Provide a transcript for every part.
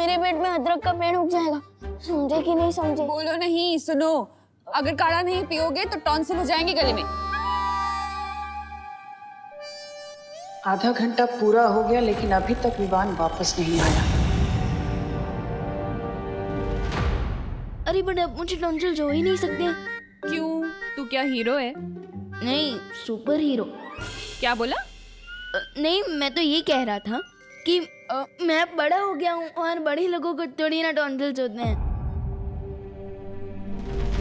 मेरे पेट में अदरक का पेड़ उग जाएगा। समझे कि नहीं समझे? बोलो नहीं, सुनो, अगर काढ़ा नहीं पियोगे तो टॉन्सिल हो जाएंगे गले में। आधा घंटा पूरा हो गया लेकिन अभी तक विवान वापस नहीं आया। अरे बट अब मुझे टॉन्सिल्स हो ही नहीं सकते। क्यों? तू क्या हीरो है? नहीं, सुपर हीरो। क्या बोला? नहीं, मैं तो ये कह रहा था कि मैं बड़ा हो गया हूँ और बड़े लोगों को थोड़ी ना टॉन्सिल्स होते हैं।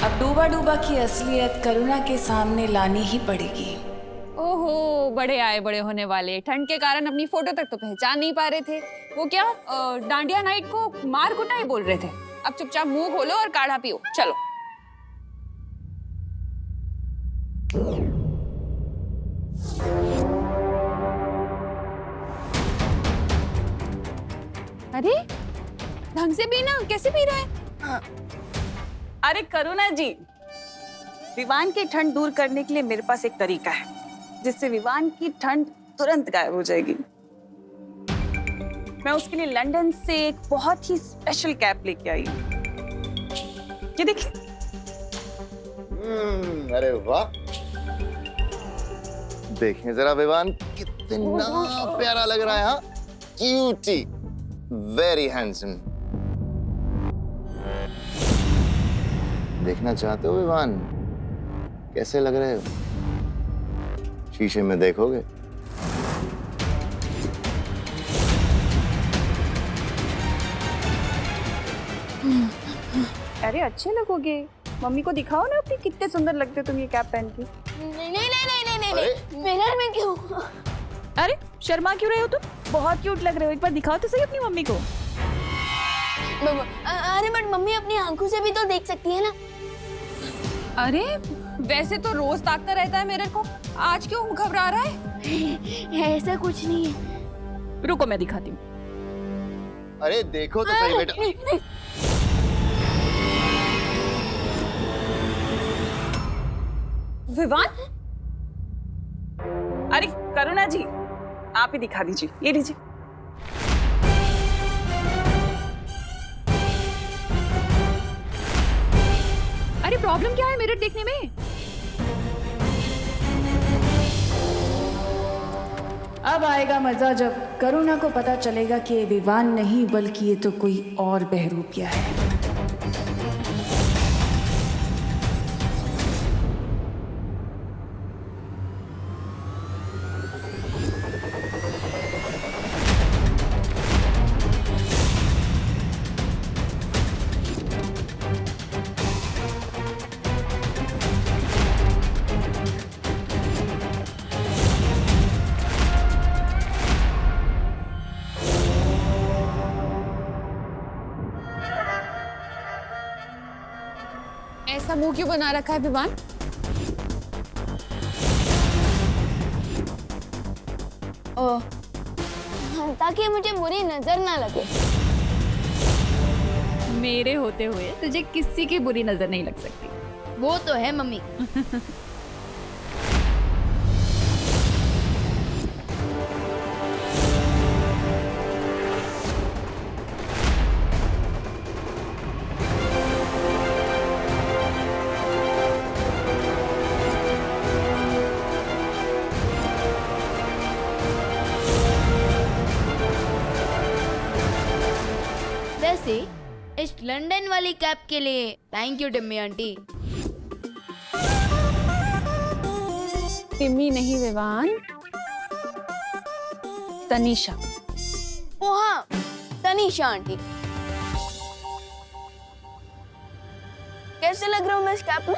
अब डूबा डूबा की असलियत करुणा के सामने लानी ही पड़ेगी। ओहो, बड़े आए बड़े होने वाले। ठंड के कारण अपनी फोटो तक तो पहचान नहीं पा रहे थे। वो क्या डांडिया नाइट को मार कुटाई बोल रहे थे। अब चुपचाप मुंह खोलो और काढ़ा पियो, चलो। अरे ढंग से पीना, कैसे पी रहा है? अरे करुणा जी, विवान की ठंड दूर करने के लिए मेरे पास एक तरीका है जिससे विवान की ठंड तुरंत गायब हो जाएगी। मैं उसके लिए लंदन से एक बहुत ही स्पेशल कैप लेके आई हूँ। ये देखिए। अरे वाह, देखें जरा विवान कितना प्यारा लग रहा है। हाँ, क्यूटी, वेरी हैंडसम। देखना चाहते हो विवान कैसे लग रहे हो? शीशे में देखोगे? अरे अच्छे लगोगे, मम्मी को दिखाओ ना अपनी, कितने सुंदर लगते हो तुम ये कैप पहन के। नहीं नहीं नहीं नहीं नहीं नहीं, मिरर में क्यों? अरे शर्मा क्यों रहे हो तुम? बहुत क्यूट लग रहे हो, एक बार दिखाओ तो सही अपनी मम्मी को। अरे बट मम्मी अपनी आंखों से भी तो देख सकती है ना। अरे वैसे तो रोज ताकता रहता है मिरर को, आज क्यों घबरा रहा है? ऐसा कुछ नहीं है। रुको मैं दिखाती हूँ। अरे देखो तो सही बेटा। विवान, अरे करुणा जी, आप ही दिखा दीजिए, ये लीजिए। अरे प्रॉब्लम क्या है मिरर देखने में? अब आएगा मजा जब करुणा को पता चलेगा कि ये विवान नहीं बल्कि ये तो कोई और बहरूपिया है। ऐसा मुंह क्यों बना रखा है विवान? ताकि मुझे बुरी नजर ना लगे। मेरे होते हुए तुझे किसी की बुरी नजर नहीं लग सकती। वो तो है मम्मी। वैसे इस लंदन वाली कैप के लिए thank you Timmy aunty. Timmy नहीं विवान, तनीषा। ओ हाँ, तनीषा आंटी। कैसे लग रहा हूँ मैं इस कैप में?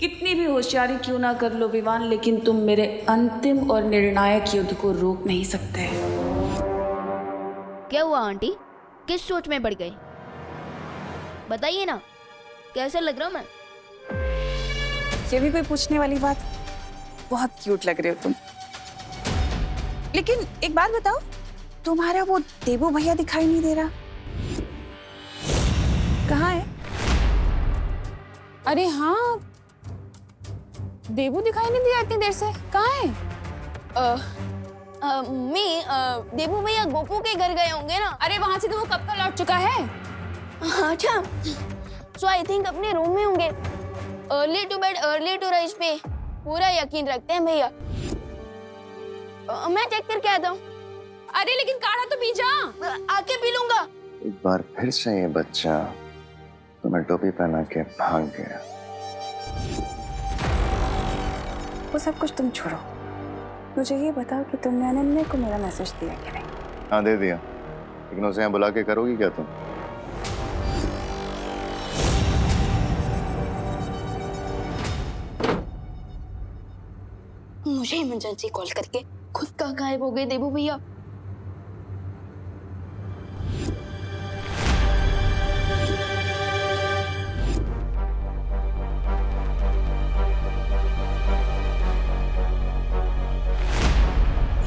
कितनी भी होशियारी क्यों ना कर लो विवान, लेकिन तुम मेरे अंतिम और निर्णायक युद्ध को रोक नहीं सकते। क्या हुआ आंटी? किस सोच में पड़ गई? बताइए ना, कैसे लग रहा हूँ मैं? ये भी कोई पूछने वाली बात? बहुत क्यूट लग रहे हो तुम। लेकिन एक बात बताओ, तुम्हारा वो देबू भैया दिखाई नहीं दे रहा, कहाँ है? अरे हाँ, देबू दिखाई नहीं दिया इतनी देर से, कहाँ है? मम्मी देबू भैया गोपू के घर गए होंगे ना। अरे वहां से तो वो कब का लौट चुका है। अच्छा, सो आई थिंक अपने रूम में होंगे। Early to bed early to rise पे पूरा यकीन रखते हैं भैया। मैं चेक करके आता हूँ। अरे लेकिन काढ़ा तो पी जा। आके पी लूंगा। एक बार फिर से ये बच्चा तुम्हें टोपी पहना के भाग गया। वो सब कुछ तुम छोड़ो, मुझे ये बताओ कि तुमने अनन्या को मेरा मैसेज दिया कि नहीं? हाँ दे दिया, लेकिन उसे यहाँ बुला के करोगी क्या तुम? मुझे इमरजेंसी कॉल करके खुद का गायब हो गए देबू भैया।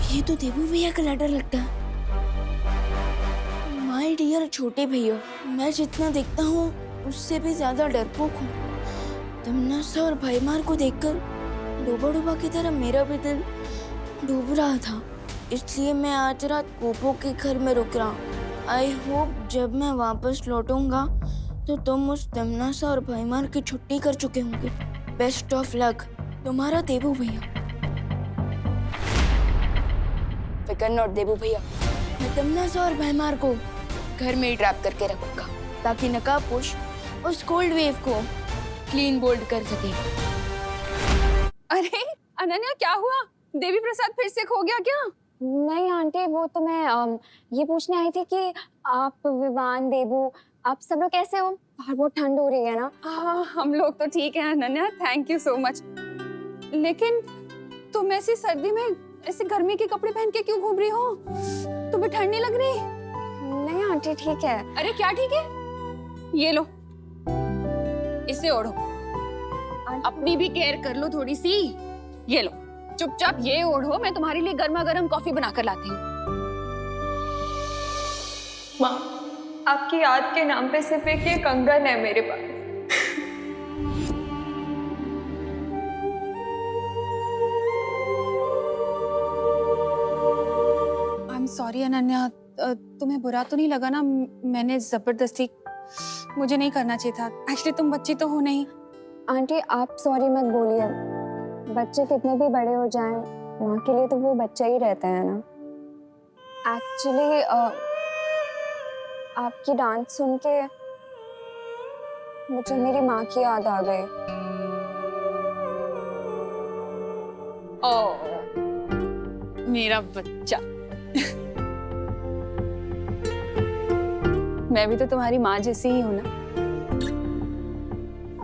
ये तो देबू भैया का लेटर लगता है। माय डियर छोटे भैया, मैं जितना देखता हूँ उससे भी ज्यादा डरपोक हूँ। तमन्ना और भाईमार को देखकर डूबा डूबा की तरह मेरा भी दिल डूब रहा था, इसलिए मैं आज रात गोपो के घर में रुक रहा हूँ। आई होप जब मैं वापस लौटूंगा तो तुम उस तमन्ना और भाईमार की छुट्टी कर चुके होंगे। बेस्ट ऑफ लक, तुम्हारा देबू भैया। फिकर नॉट देबू भैया, मैं तमन्ना और भाईमार को घर में ही ट्रैप करके रखूंगा ताकि नकाबपोश उस कोल्ड वेव को क्लीन बोल्ड कर सके। अरे अनन्या क्या हुआ? देवी प्रसाद फिर से खो गया क्या? नहीं आंटी, वो तो मैं ये पूछने आई थी कि आप विवान देबू आप सब लोग कैसे हो? बाहर बहुत ठंड हो रही है ना। हाँ हम लोग तो ठीक है Ananya, thank you so much. लेकिन तुम ऐसी सर्दी में ऐसे गर्मी के कपड़े पहन के क्यों घूम रही हो? तुम्हें ठंड नहीं लग रही? नहीं आंटी ठीक है। अरे क्या ठीक है? ये लो, इसे ओढ़ो, अपनी भी केयर कर लो थोड़ी सी। ये लो, चुपचाप ये ओढ़ो, मैं तुम्हारे लिए गर्मा गर्म कॉफी बनाकर लाती हूँ। माँ, आपकी याद के नाम पे सिर्फ एक ये कंगन है मेरे पास। आई एम सॉरी अनन्या, तुम्हें बुरा तो नहीं लगा ना? मैंने जबरदस्ती, मुझे नहीं करना चाहिए था। एक्चुअली तुम बच्ची तो हो नहीं। आंटी आप सॉरी मत बोलिए, बच्चे कितने भी बड़े हो जाएं माँ के लिए तो वो बच्चा ही रहता है ना। एक्चुअली आपकी डांस सुन के मुझे मेरी माँ की याद आ गई। ओ मेरा बच्चा। मैं भी तो तुम्हारी माँ जैसी ही हूँ ना।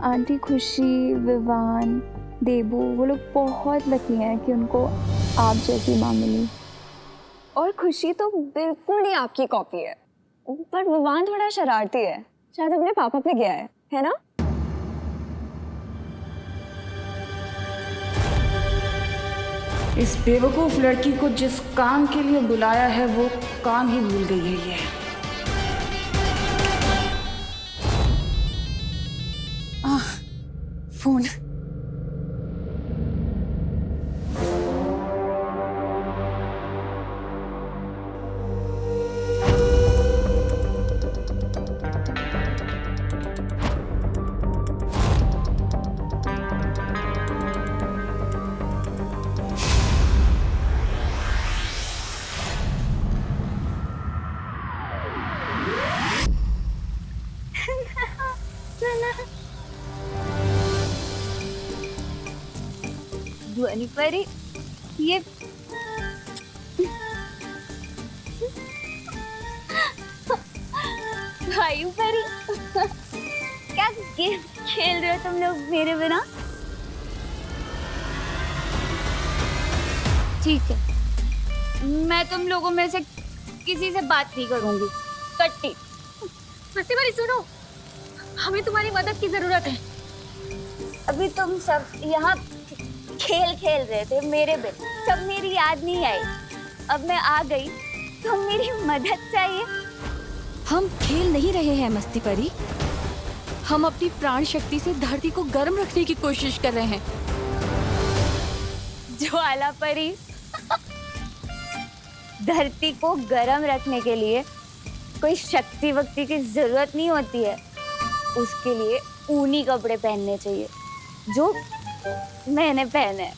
आंटी खुशी, विवान, देबू वो लोग बहुत लकी हैं कि उनको आप जैसी माँ मिली। और खुशी तो बिल्कुल ही आपकी कॉपी है, पर विवान थोड़ा शरारती है, शायद अपने पापा पे गया है ना? इस बेवकूफ लड़की को जिस काम के लिए बुलाया है वो काम ही भूल गई है ये। फोन। ध्वनि परी, ये भाई परी क्या गेम खेल रहे हो तुम लोग मेरे बिना? ठीक है, मैं तुम लोगों में से किसी से बात नहीं करूंगी, कट्टी। मस्ती परी सुनो, हमें तुम्हारी मदद की जरूरत है। अभी तुम सब यहाँ खेल खेल रहे थे मेरे बिन, तब मेरी याद नहीं आई। अब मैं आ गई तो मेरी मदद चाहिए। हम खेल नहीं रहे हैं मस्ती परी, हम अपनी प्राण शक्ति से धरती को गर्म रखने की कोशिश कर रहे हैं। ज्वाला परी धरती को गर्म रखने के लिए कोई शक्ति वक्ति की जरूरत नहीं होती है। उसके लिए ऊनी कपड़े पहनने चाहिए, जो मैंने पहने।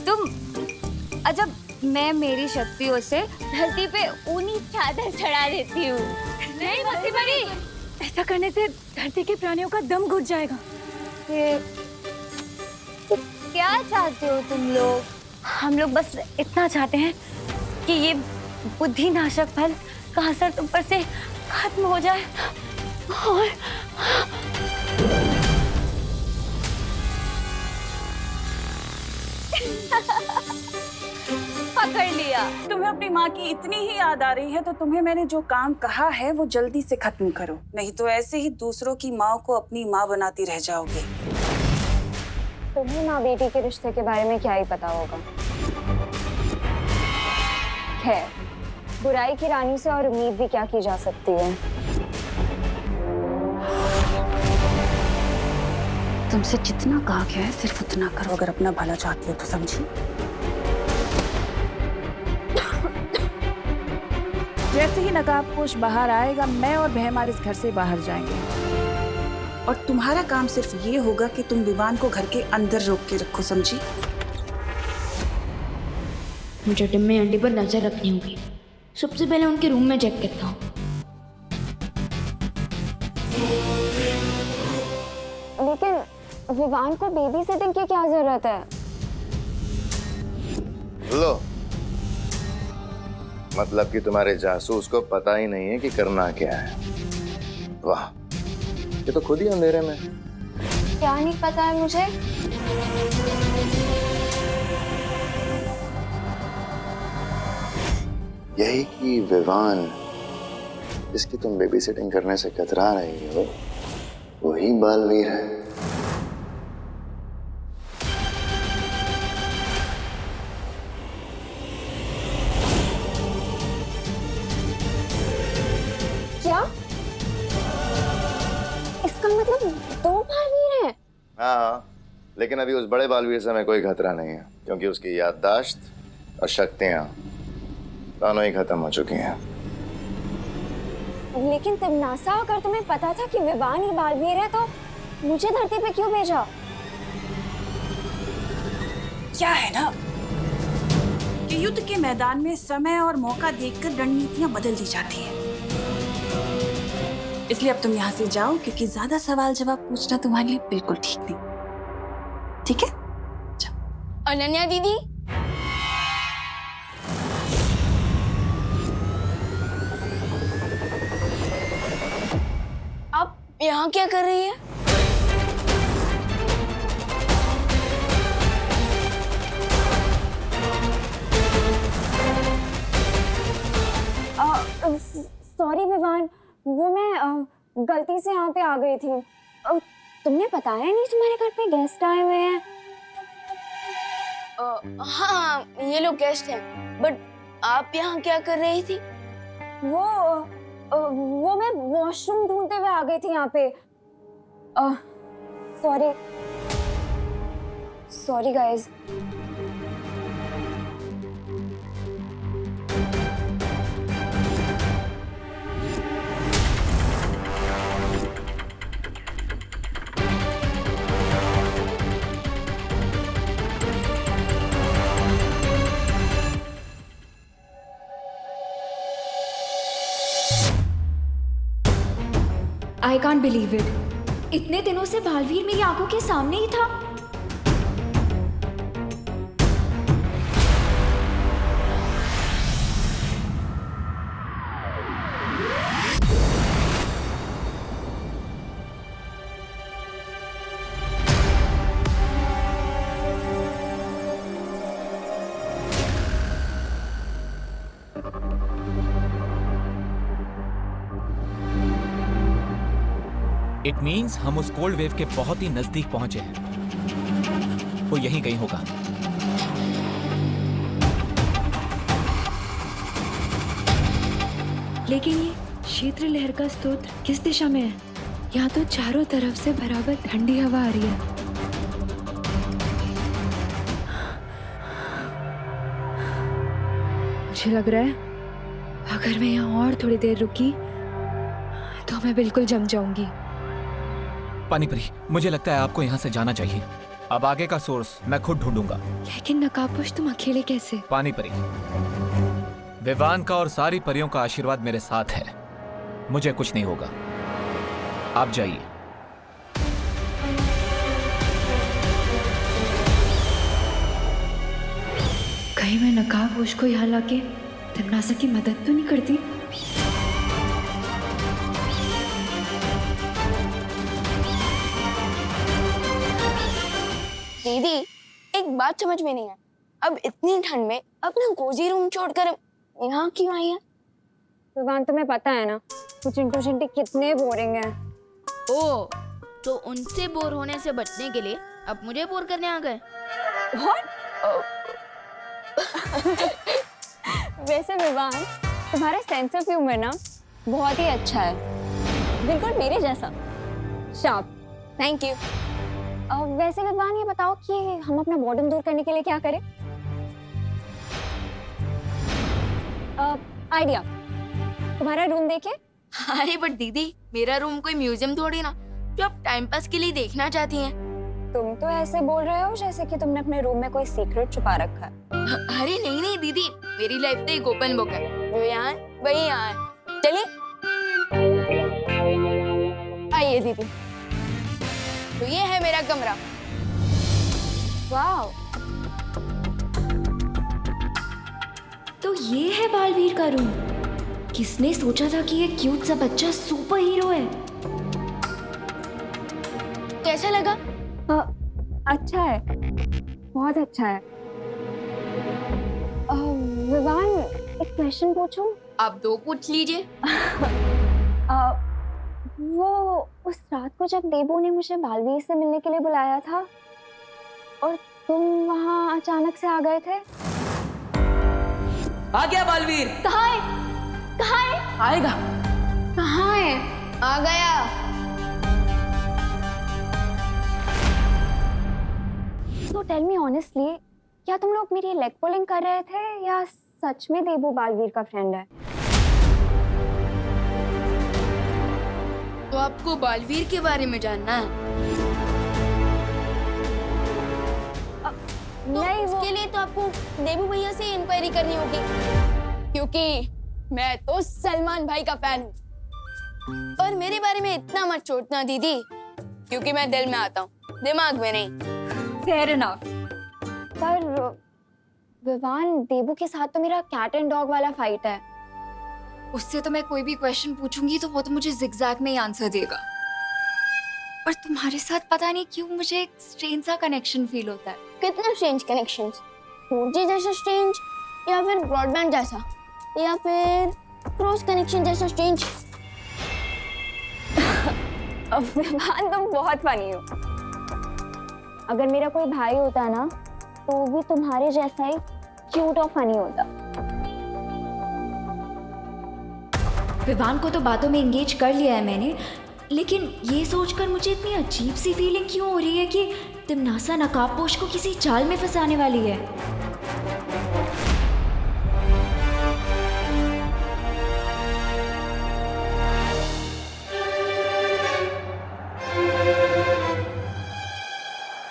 तुम अजब, मैं मेरी शक्तियों से धरती पे ऊनी चादर चढ़ा देती हूँ। नहीं मस्ती परी, ऐसा करने से धरती के प्राणियों का दम घुट जाएगा। तो क्या चाहते हो तुम लोग? हम लोग बस इतना चाहते हैं कि ये बुद्धिनाशक फल का असर तुम पर से खत्म हो जाए और पकड़ लिया। तुम्हें अपनी माँ की इतनी ही याद आ रही है तो तुम्हें मैंने जो काम कहा है वो जल्दी से खत्म करो, नहीं तो ऐसे ही दूसरों की माँ को अपनी माँ बनाती रह जाओगे। तुम्हें माँ बेटी के रिश्ते के बारे में क्या ही पता होगा। खैर, बुराई की रानी से और उम्मीद भी क्या की जा सकती है। तुमसे जितना कहा गया है सिर्फ उतना करो, अगर अपना भला चाहती हो तो, समझी? जैसे ही नकाबपोश बाहर आएगा, मैं और भैमार इस घर से बाहर जाएंगे और तुम्हारा काम सिर्फ ये होगा कि तुम विवान को घर के अंदर रोक के रखो, समझी? मुझे टिम्मी आंटी पर नजर रखनी होगी। सबसे पहले उनके रूम में चेक करता हूँ। लेकिन विवान को बेबी सिटिंग की क्या जरूरत है? लो, मतलब कि तुम्हारे जासूस को पता ही नहीं है कि करना क्या है। वाह, ये तो खुद ही अंधेरे में। क्या नहीं पता है मुझे? यही कि विवान, जिसकी तुम बेबी सिटिंग करने से कतरा रही हो, वही बालवीर है। क्या? इसका मतलब 2 बालवीर हैं? हाँ, लेकिन अभी उस बड़े बालवीर से हमें कोई खतरा नहीं है, क्योंकि उसकी याददाश्त और शक्तियां दोनों ही खत्म हो चुकी हैं। लेकिन तिमनासा, अगर तुम्हें पता था कि विवान ही बालवीर है तो मुझे धरती पे क्यों भेजा? क्या है ना कि युद्ध के मैदान में समय और मौका देखकर रणनीतियां बदल दी जाती हैं। इसलिए अब तुम यहाँ से जाओ, क्योंकि ज्यादा सवाल जवाब पूछना तुम्हारे लिए बिल्कुल ठीक नहीं। ठीक है? जाओ। अनन्या दीदी, आप यहाँ क्या कर रही है? सॉरी विवान, वो मैं गलती से यहाँ पे आ गई थी। तुमने बताया नहीं तुम्हारे घर पे गेस्ट आए हुए हैं? हाँ, ये लोग गेस्ट हैं, बट आप यहाँ क्या कर रही थी? वो मैं वॉशरूम ढूंढते हुए आ गई थी यहाँ पे। Sorry guys. I can't believe it. इतने दिनों से बालवीर मेरी आंखों के सामने ही था। इट मीन्स हम उस कोल्ड वेव के बहुत ही नजदीक पहुंचे हैं। वो यहीं कहीं होगा। लेकिन ये क्षेत्र लहर का स्रोत किस दिशा में है? यहाँ तो चारों तरफ से बराबर ठंडी हवा आ रही है। मुझे लग रहा है अगर मैं यहाँ और थोड़ी देर रुकी तो मैं बिल्कुल जम जाऊंगी। पानीपरी, मुझे लगता है आपको यहाँ से जाना चाहिए। अब आगे का सोर्स मैं खुद ढूंढूंगा। लेकिन नकाबपोश तुम अकेले कैसे? पानीपरी, विवान का और सारी परियों का आशीर्वाद मेरे साथ है। मुझे कुछ नहीं होगा। आप जाइए। कहीं मैं नकाबपोश को यहाँ लाके तिमनासा की मदद तो नहीं करती? दीदी, एक बात समझ में नहीं है, अब इतनी ठंड में अपना कोजी रूम छोड़कर यहाँ क्यों आई है? विवान, तुम्हें पता है ना वो चिंटू चिंटी कितने बोरिंग है। ओ, तो उनसे बोर होने से बचने के लिए अब मुझे बोर करने आ गए। वैसे विवान, तुम्हारा सेंस ऑफ ह्यूमर ना बहुत ही अच्छा है, बिल्कुल मेरे जैसा शार्प। Thank you. वैसे विवान, ये बताओ कि हम अपना बोर्डम दूर करने के लिए क्या करें? आइडिया, तुम्हारा रूम देखे? अरे बट दीदी, मेरा रूम कोई म्यूजियम थोड़ी ना जो आप टाइम पास के लिए देखना चाहती हैं। तुम तो ऐसे बोल रहे हो जैसे कि तुमने अपने रूम में कोई सीक्रेट छुपा रखा है। अरे नहीं नहीं दीदी, मेरी लाइफ तो एक ओपन बुक है, जो यहाँ है वही यहाँ है। चलिए आइए दीदी, तो ये है मेरा कमरा। वाह, तो ये है बालवीर का रूम। किसने सोचा था कि ये क्यूट सा बच्चा सुपर हीरो है? कैसा लगा? अच्छा है, बहुत अच्छा है। विवान, एक क्वेश्चन पूछूं? आप दो पूछ लीजिए। वो उस रात को जब देबू ने मुझे बालवीर से मिलने के लिए बुलाया था और तुम वहाँ अचानक से आ गए थे। आ गया बालवीर। कहाँ है? कहाँ है? आएगा। कहाँ है? आ गया। तो टेल मी ऑनेस्टली, क्या तुम लोग मेरी लेग पुलिंग कर रहे थे या सच में देबू बालवीर का फ्रेंड है? तो आपको बालवीर के बारे में जानना है? तो नहीं, उसके लिए तो आपको देबू भैया से इंक्वायरी करनी होगी, क्योंकि मैं तो सलमान भाई का फैन हूँ। और मेरे बारे में इतना मत सोचना दीदी, क्योंकि मैं दिल में आता हूँ, दिमाग में नहीं। Fair enough. पर विवान, देबू के साथ तो मेरा कैट एंड डॉग वाला फाइट है। उससे तो मैं कोई भी क्वेश्चन पूछूंगी तो वो तो मुझे जिगजैग में ही आंसर देगा। पर तुम्हारे साथ पता नहीं क्यों मुझे एक स्ट्रेंज सा कनेक्शन फील होता है। कितना स्ट्रेंज कनेक्शंस? 4G जैसा स्ट्रेंज, या फिर ब्रॉडबैंड जैसा, या फिर क्रॉस कनेक्शन जैसा स्ट्रेंज? विवान, तुम बहुत फनी हो। अगर मेरा कोई भाई होता ना तो भी तुम्हारे जैसा ही क्यूट और फनी होता। विवान को तो बातों में एंगेज कर लिया है मैंने, लेकिन ये सोचकर मुझे इतनी अजीब सी फीलिंग क्यों हो रही है कि तिमनासा नकाबपोश को किसी चाल में फंसाने वाली है।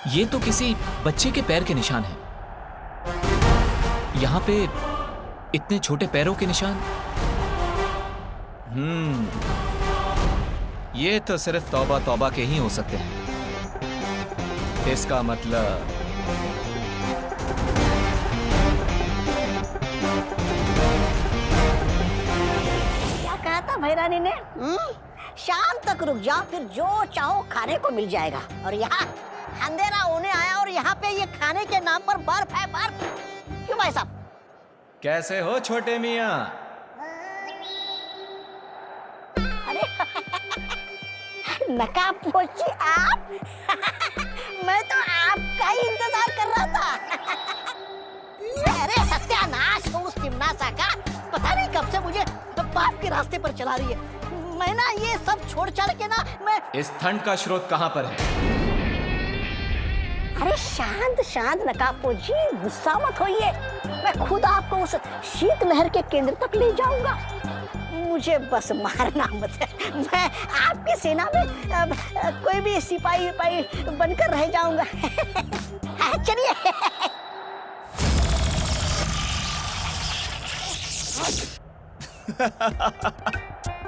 ये तो किसी बच्चे के पैर के निशान हैं। यहाँ पे इतने छोटे पैरों के निशान। ये तो सिर्फ तौबा तौबा के ही हो सकते हैं। इसका मतलब क्या कहा था भैरानी ने? शाम तक रुक जाओ, फिर जो चाहो खाने को मिल जाएगा। और यहाँ अंधेरा होने आया और यहाँ पे ये खाने के नाम पर बर्फ है, बर्फ। क्यों भाई साहब? कैसे हो छोटे मियाँ? अरे नकाबपोशी आप? मैं तो आपका ही इंतजार कर रहा था। अरे सत्यानाश हो उस तिमनासा का, पता नहीं कब से मुझे पाप के रास्ते पर चला रही है। मैं ना ये सब छोड़ छाड़ के ना मैं इस ठंड का स्रोत कहाँ पर है? अरे शांत शांत नकाबपोश जी, गुस्सा मत होइए। मैं खुद आपको उस शीतलहर के केंद्र तक ले जाऊंगा। मुझे बस मारना मत है। मैं आपकी सेना में कोई भी सिपाही बनकर रह जाऊंगा। चलिए।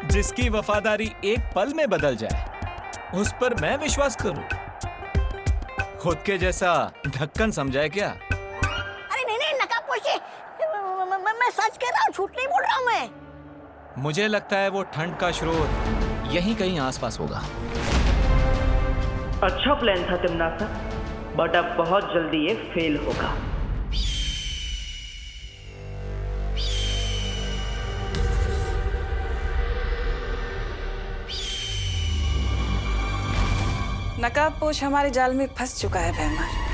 जिसकी वफादारी एक पल में बदल जाए, उस पर मैं विश्वास करूं? खुद के जैसा ढक्कन समझाए क्या? अरे नहीं नकाबपोश जी, मैं सच कह रहा हूँ, झूठ नहीं बोल रहा हूँ मैं। मुझे लगता है वो ठंड का स्रोत यहीं कहीं आसपास होगा। अच्छा प्लान था तिमनासा, बट अब बहुत जल्दी ये फेल होगा। नकाबपोश हमारे जाल में फंस चुका है भैमार।